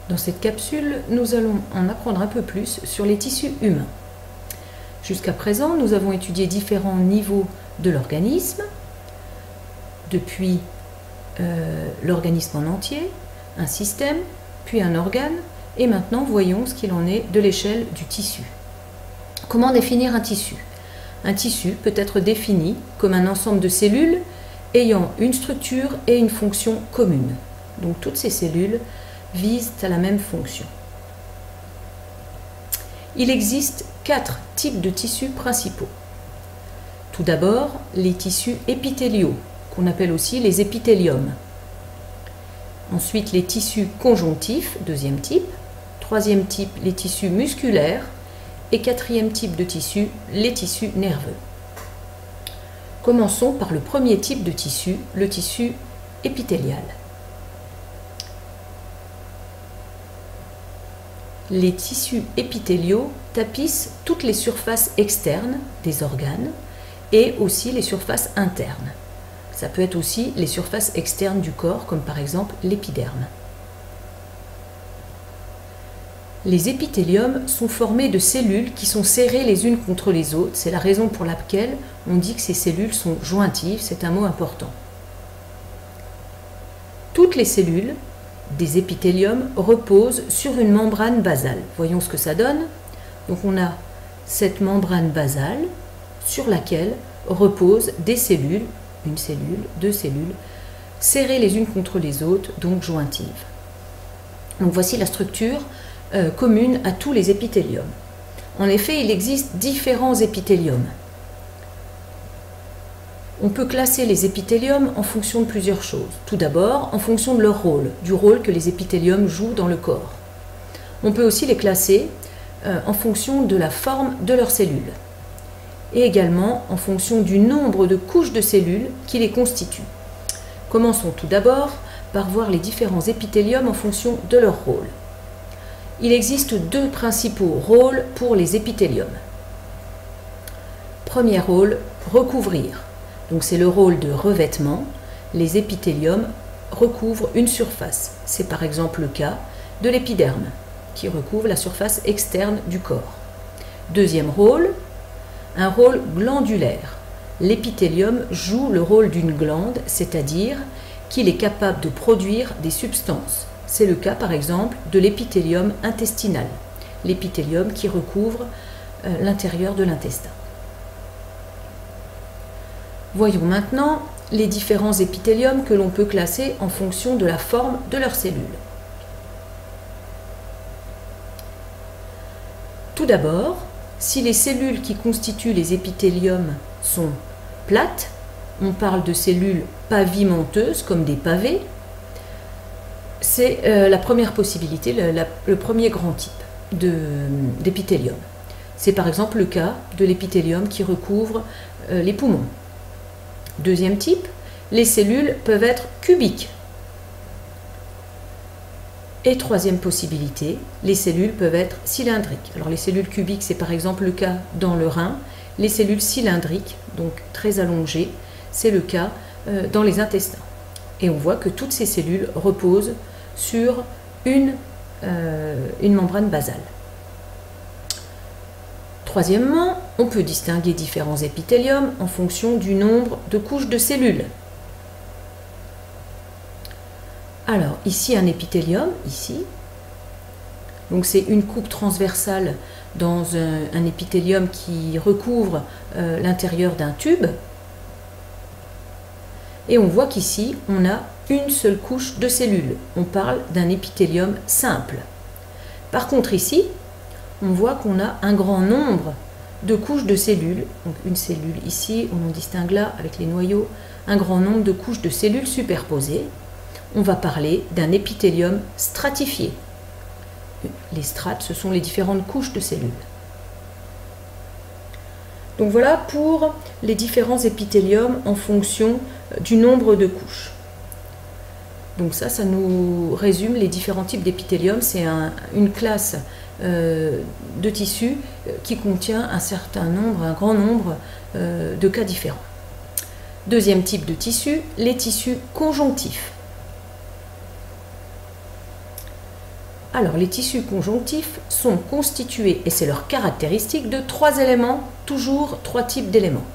Dans cette capsule, nous allons en apprendre un peu plus sur les tissus humains. Jusqu'à présent, nous avons étudié différents niveaux de l'organisme, depuis l'organisme en entier, un système, puis un organe, et maintenant voyons ce qu'il en est de l'échelle du tissu. Comment définir un tissu? Un tissu peut être défini comme un ensemble de cellules ayant une structure et une fonction commune. Donc toutes ces cellules visent à la même fonction. Il existe 4 types de tissus principaux. Tout d'abord, les tissus épithéliaux, qu'on appelle aussi les épithéliums. Ensuite, les tissus conjonctifs, deuxième type. Troisième type, les tissus musculaires. Et quatrième type de tissu, les tissus nerveux. Commençons par le premier type de tissu, le tissu épithélial. Les tissus épithéliaux tapissent toutes les surfaces externes des organes et aussi les surfaces internes. Ça peut être aussi les surfaces externes du corps, comme par exemple l'épiderme. Les épithéliums sont formés de cellules qui sont serrées les unes contre les autres. C'est la raison pour laquelle on dit que ces cellules sont jointives, c'est un mot important. Toutes les cellules des épithéliums reposent sur une membrane basale. Voyons ce que ça donne. Donc on a cette membrane basale sur laquelle reposent des cellules, une cellule, deux cellules, serrées les unes contre les autres, donc jointives. Donc voici la structure commune à tous les épithéliums. En effet, il existe différents épithéliums. On peut classer les épithéliums en fonction de plusieurs choses. Tout d'abord, en fonction de leur rôle, du rôle que les épithéliums jouent dans le corps. On peut aussi les classer en fonction de la forme de leurs cellules et également en fonction du nombre de couches de cellules qui les constituent. Commençons tout d'abord par voir les différents épithéliums en fonction de leur rôle. Il existe 2 principaux rôles pour les épithéliums. Premier rôle, recouvrir. Donc c'est le rôle de revêtement. Les épithéliums recouvrent une surface. C'est par exemple le cas de l'épiderme, qui recouvre la surface externe du corps. Deuxième rôle, un rôle glandulaire. L'épithélium joue le rôle d'une glande, c'est-à-dire qu'il est capable de produire des substances. C'est le cas par exemple de l'épithélium intestinal, l'épithélium qui recouvre l'intérieur de l'intestin. Voyons maintenant les différents épithéliums que l'on peut classer en fonction de la forme de leurs cellules. Tout d'abord, si les cellules qui constituent les épithéliums sont plates, on parle de cellules pavimenteuses comme des pavés. C'est la première possibilité, le premier grand type d'épithélium. C'est par exemple le cas de l'épithélium qui recouvre les poumons. Deuxième type, les cellules peuvent être cubiques. Et troisième possibilité, les cellules peuvent être cylindriques. Alors les cellules cubiques, c'est par exemple le cas dans le rein. Les cellules cylindriques, donc très allongées, c'est le cas dans les intestins. Et on voit que toutes ces cellules reposent sur une membrane basale. Troisièmement, on peut distinguer différents épithéliums en fonction du nombre de couches de cellules. Alors, ici un épithélium, ici. Donc c'est une coupe transversale dans un épithélium qui recouvre l'intérieur d'un tube. Et on voit qu'ici, on a une seule couche de cellules. On parle d'un épithélium simple. Par contre ici, on voit qu'on a un grand nombre de couches de cellules. Donc une cellule ici, on en distingue là avec les noyaux, un grand nombre de couches de cellules superposées. On va parler d'un épithélium stratifié. Les strates, ce sont les différentes couches de cellules. Donc voilà pour les différents épithéliums en fonction du nombre de couches. Donc ça nous résume les différents types d'épithélium. C'est une classe de tissus qui contient un grand nombre de cas différents. Deuxième type de tissu, les tissus conjonctifs. Alors, les tissus conjonctifs sont constitués, et c'est leur caractéristique, de 3 éléments, toujours 3 types d'éléments.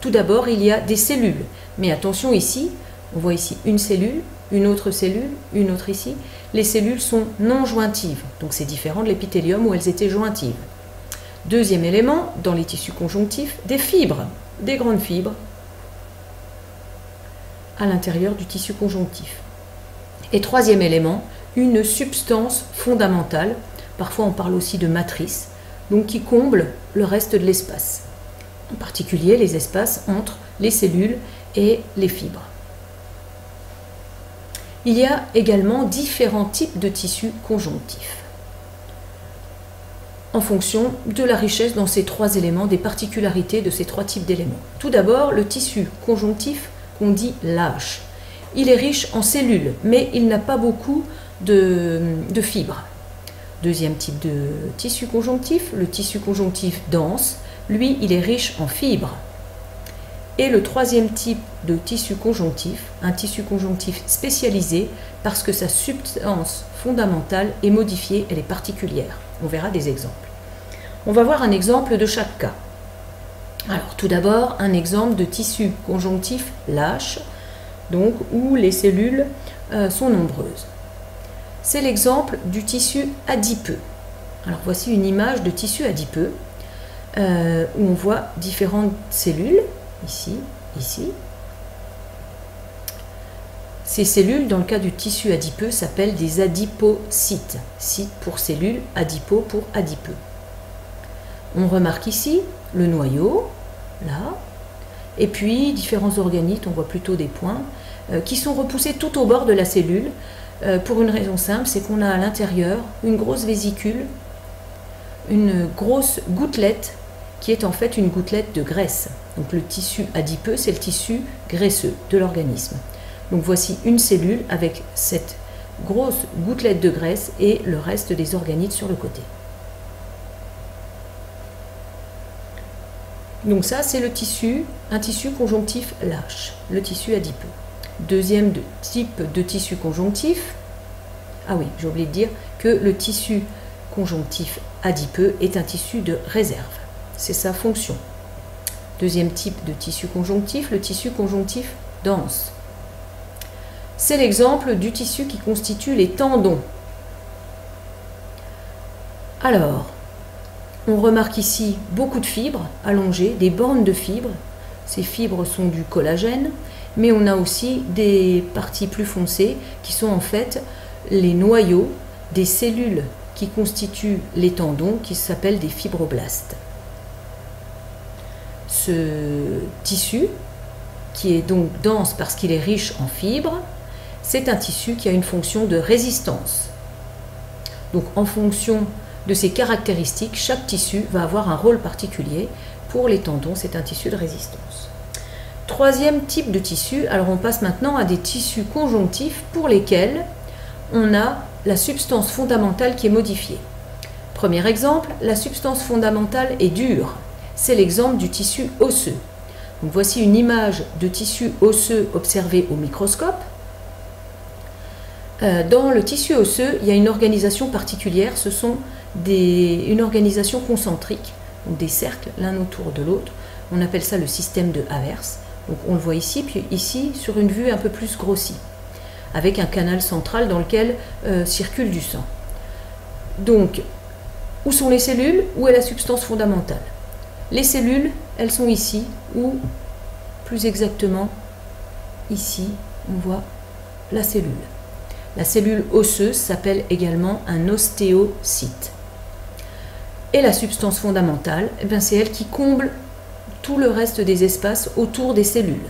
Tout d'abord, il y a des cellules. Mais attention ici, on voit ici une cellule, une autre ici. Les cellules sont non jointives, donc c'est différent de l'épithélium où elles étaient jointives. Deuxième élément, dans les tissus conjonctifs, des fibres, des grandes fibres à l'intérieur du tissu conjonctif. Et troisième élément, une substance fondamentale, parfois on parle aussi de matrice, donc qui comble le reste de l'espace, en particulier les espaces entre les cellules et les fibres. Il y a également différents types de tissus conjonctifs, en fonction de la richesse dans ces 3 éléments, des particularités de ces 3 types d'éléments. Tout d'abord, le tissu conjonctif qu'on dit lâche. Il est riche en cellules, mais il n'a pas beaucoup de fibres. Deuxième type de tissu conjonctif, le tissu conjonctif dense. Lui, il est riche en fibres. Et le troisième type de tissu conjonctif, un tissu conjonctif spécialisé parce que sa substance fondamentale est modifiée, elle est particulière. On verra des exemples. On va voir un exemple de chaque cas. Alors, tout d'abord, un exemple de tissu conjonctif lâche, donc où les cellules sont nombreuses. C'est l'exemple du tissu adipeux. Alors, voici une image de tissu adipeux où on voit différentes cellules, ici, ici. Ces cellules, dans le cas du tissu adipeux, s'appellent des adipocytes. Cyte pour cellules, adipo pour adipeux. On remarque ici le noyau, là, et puis différents organites, on voit plutôt des points, qui sont repoussés tout au bord de la cellule, pour une raison simple, c'est qu'on a à l'intérieur une grosse vésicule, une grosse gouttelette, qui est en fait une gouttelette de graisse. Donc le tissu adipeux, c'est le tissu graisseux de l'organisme. Donc voici une cellule avec cette grosse gouttelette de graisse et le reste des organites sur le côté. Donc ça, c'est le tissu, un tissu conjonctif lâche, le tissu adipeux. Deuxième type de tissu conjonctif, ah oui, j'ai oublié de dire que le tissu conjonctif adipeux est un tissu de réserve. C'est sa fonction. Deuxième type de tissu conjonctif, le tissu conjonctif dense. C'est l'exemple du tissu qui constitue les tendons. Alors, on remarque ici beaucoup de fibres allongées, des bandes de fibres. Ces fibres sont du collagène, mais on a aussi des parties plus foncées qui sont en fait les noyaux des cellules qui constituent les tendons, qui s'appellent des fibroblastes. Ce tissu, qui est donc dense parce qu'il est riche en fibres, c'est un tissu qui a une fonction de résistance. Donc en fonction de ses caractéristiques, chaque tissu va avoir un rôle particulier. Pour les tendons, c'est un tissu de résistance. Troisième type de tissu, alors on passe maintenant à des tissus conjonctifs pour lesquels on a la substance fondamentale qui est modifiée. Premier exemple, la substance fondamentale est dure. C'est l'exemple du tissu osseux. Donc voici une image de tissu osseux observé au microscope. Dans le tissu osseux, il y a une organisation particulière, ce sont une organisation concentrique, donc des cercles l'un autour de l'autre. On appelle ça le système de Havers. Donc on le voit ici, puis ici sur une vue un peu plus grossie, avec un canal central dans lequel circule du sang. Donc, où sont les cellules? Où est la substance fondamentale? Les cellules, elles sont ici, ou plus exactement ici, on voit la cellule. La cellule osseuse s'appelle également un ostéocyte. Et la substance fondamentale, c'est elle qui comble tout le reste des espaces autour des cellules.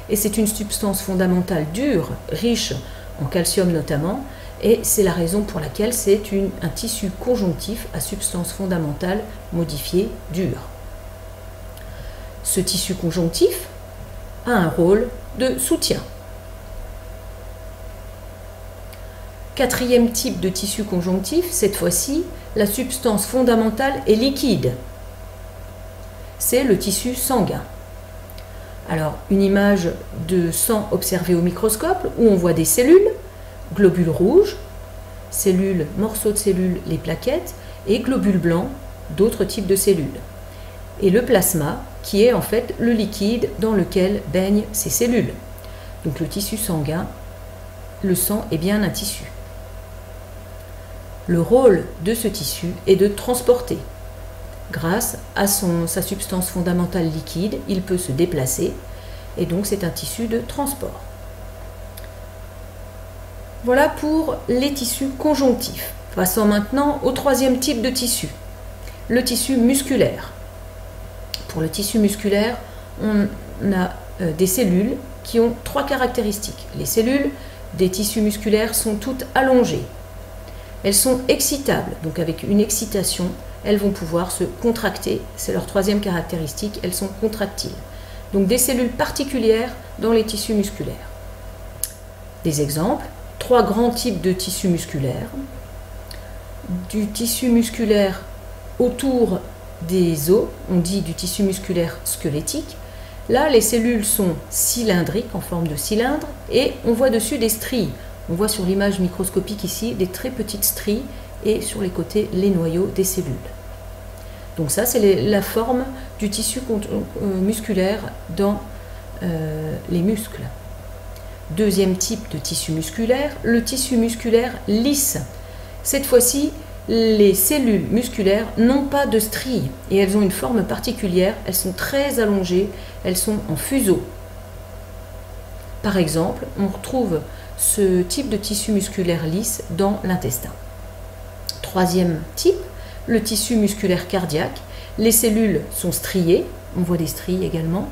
Et c'est une substance fondamentale dure, riche en calcium notamment, et c'est la raison pour laquelle c'est un tissu conjonctif à substance fondamentale modifiée dure. Ce tissu conjonctif a un rôle de soutien. Quatrième type de tissu conjonctif, cette fois-ci, la substance fondamentale est liquide. C'est le tissu sanguin. Alors, une image de sang observée au microscope où on voit des cellules, globules rouges. cellules, morceaux de cellules, les plaquettes, et globules blancs, d'autres types de cellules. Et le plasma, qui est en fait le liquide dans lequel baignent ces cellules. Donc le tissu sanguin, le sang est bien un tissu. Le rôle de ce tissu est de transporter. Grâce à sa substance fondamentale liquide, il peut se déplacer et donc c'est un tissu de transport. Voilà pour les tissus conjonctifs. Passons maintenant au troisième type de tissu, le tissu musculaire. Pour le tissu musculaire, on a des cellules qui ont trois caractéristiques. Les cellules des tissus musculaires sont toutes allongées. Elles sont excitables, donc avec une excitation, elles vont pouvoir se contracter. C'est leur troisième caractéristique, elles sont contractiles. Donc des cellules particulières dans les tissus musculaires. Des exemples, trois grands types de tissus musculaires. Du tissu musculaire autour des os, on dit du tissu musculaire squelettique. Là, les cellules sont cylindriques, en forme de cylindre, et on voit dessus des stries. On voit sur l'image microscopique ici des très petites stries et sur les côtés les noyaux des cellules. Donc ça, c'est la forme du tissu musculaire dans les muscles. Deuxième type de tissu musculaire, le tissu musculaire lisse. Cette fois-ci, les cellules musculaires n'ont pas de stries et elles ont une forme particulière, elles sont très allongées, elles sont en fuseau. Par exemple, on retrouve ce type de tissu musculaire lisse dans l'intestin. Troisième type, le tissu musculaire cardiaque. Les cellules sont striées, on voit des stries également,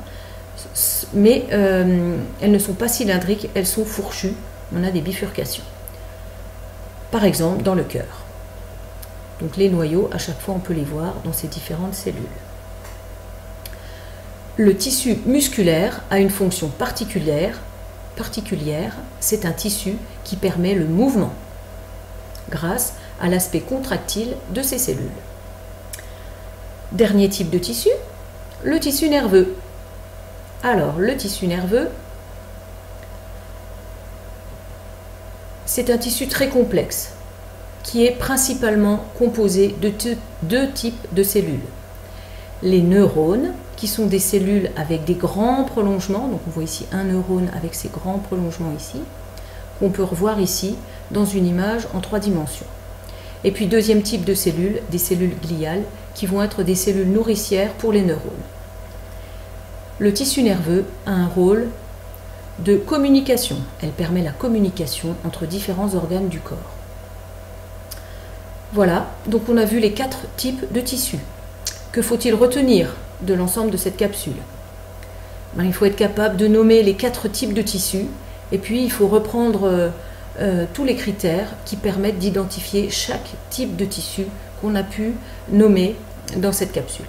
mais elles ne sont pas cylindriques, elles sont fourchues, on a des bifurcations. Par exemple, dans le cœur. Donc les noyaux, à chaque fois on peut les voir dans ces différentes cellules. Le tissu musculaire a une fonction particulière, c'est un tissu qui permet le mouvement grâce à l'aspect contractile de ces cellules. Dernier type de tissu, le tissu nerveux. Alors, le tissu nerveux, c'est un tissu très complexe qui est principalement composé de deux types de cellules. Les neurones, qui sont des cellules avec des grands prolongements, donc on voit ici un neurone avec ses grands prolongements ici, qu'on peut revoir ici dans une image en 3 dimensions. Et puis deuxième type de cellules, des cellules gliales, qui vont être des cellules nourricières pour les neurones. Le tissu nerveux a un rôle de communication. Elle permet la communication entre différents organes du corps. Voilà, donc on a vu les 4 types de tissus. Que faut-il retenir de l'ensemble de cette capsule? Il faut être capable de nommer les 4 types de tissus et puis il faut reprendre tous les critères qui permettent d'identifier chaque type de tissu qu'on a pu nommer dans cette capsule.